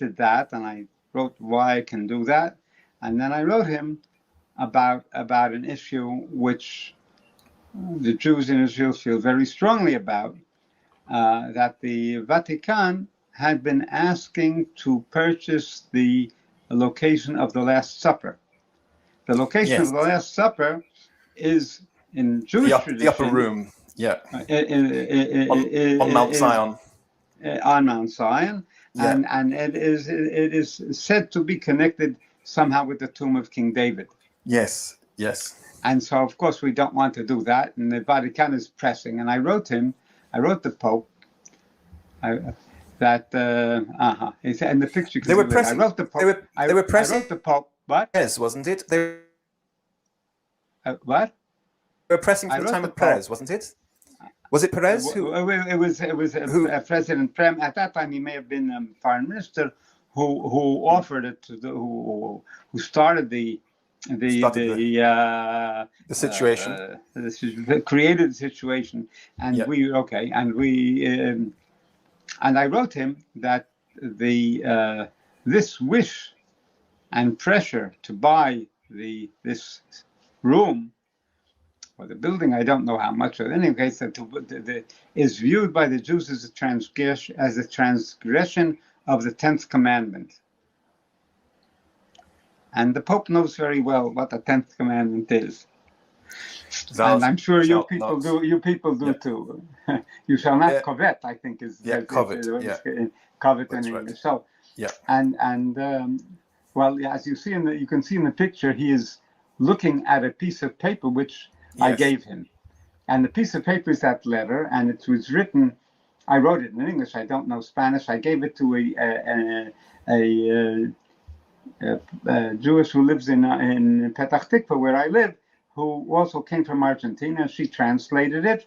did that, and I wrote why I can do that, and then I wrote him about an issue which the Jews in Israel feel very strongly about, that the Vatican had been asking to purchase the location of the Last Supper. The location of the Last Supper is in Jewish tradition. The upper room, on Mount Zion. On Mount Zion, and it is said to be connected somehow with the tomb of King David. Yes. And so, of course, we don't want to do that, and the Vatican is pressing. And I wrote the Pope, that in the picture. They were pressing. I wrote the Pope. They were pressing. I wrote the Pope. What? Yes, wasn't it? What? They were pressing for the time of Perez, wasn't it? Was it Perez? It was President Prem. At that time, he may have been foreign minister who offered it to who started the situation, created the situation, and and I wrote him that this wish and pressure to buy this room or the building, I don't know how much, in any case, is viewed by the Jews as a transgression of the 10th commandment. And the Pope knows very well what the 10th commandment is. And I'm sure you people do too. You shall not covet, I think is covet. Covet in English. Right. So as you can see in the picture, he is looking at a piece of paper which I gave him. And the piece of paper is that letter, and it was written, I wrote it in English, I don't know Spanish. I gave it to a Jewish who lives in Petach Tikva, where I live, who also came from Argentina. She translated it.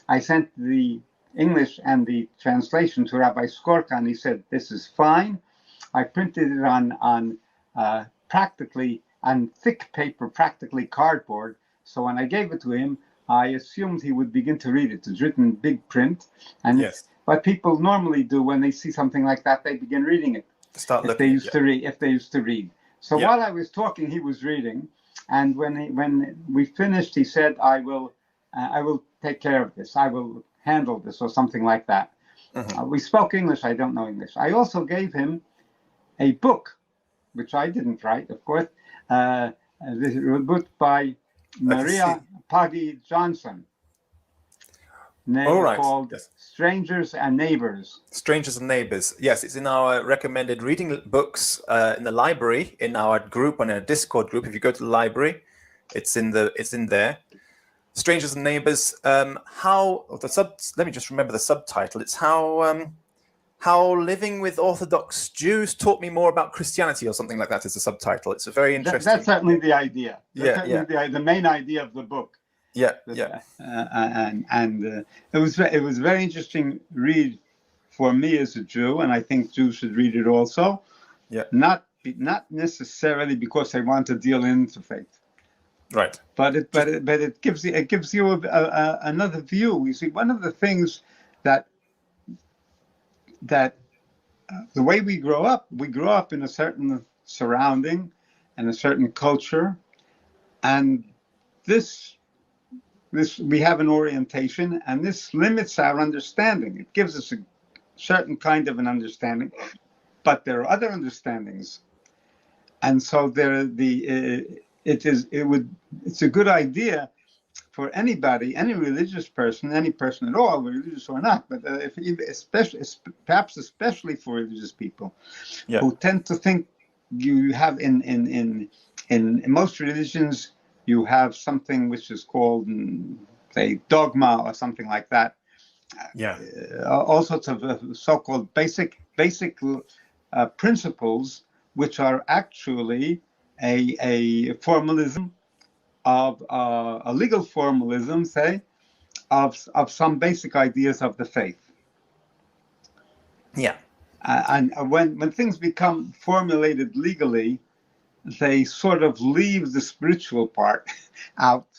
I sent the English and the translation to Rabbi Skorka, and he said, this is fine. I printed it on practically on thick paper, practically cardboard. So when I gave it to him, I assumed he would begin to read it. It's written in big print. And what people normally do when they see something like that, they begin reading it. If they used to read. So while I was talking, he was reading. And when we finished, he said, I will take care of this. I will handle this, or something like that. We spoke English. I don't know English. I also gave him a book, which I didn't write, of course. This is a book by Maria Paggy Johnson, called Strangers and Neighbors. Strangers and Neighbors. Yes, it's in our recommended reading books in the library, in our group, on a Discord group. If you go to the library, it's in there. Strangers and Neighbors. Let me just remember the subtitle. It's how living with Orthodox Jews taught me more about Christianity, or something like that is the subtitle. It's a very interesting. That's certainly the idea. The main idea of the book. And it was a very interesting read for me as a Jew, and I think Jews should read it also. Not necessarily because they want to deal in interfaith. Right. But it gives you another view. You see, one of the things that the way we grow up in a certain surrounding and a certain culture, and this we have an orientation, and this limits our understanding. It gives us a certain kind of an understanding, but there are other understandings, and so it's a good idea for anybody, any religious person, any person at all, religious or not, but perhaps especially for religious people, who tend to think you have in most religions, you have something which is called, say, dogma or something like that. All sorts of so-called basic principles, which are actually a formalism of a legal formalism, say, of some basic ideas of the faith. And when things become formulated legally, they sort of leave the spiritual part out,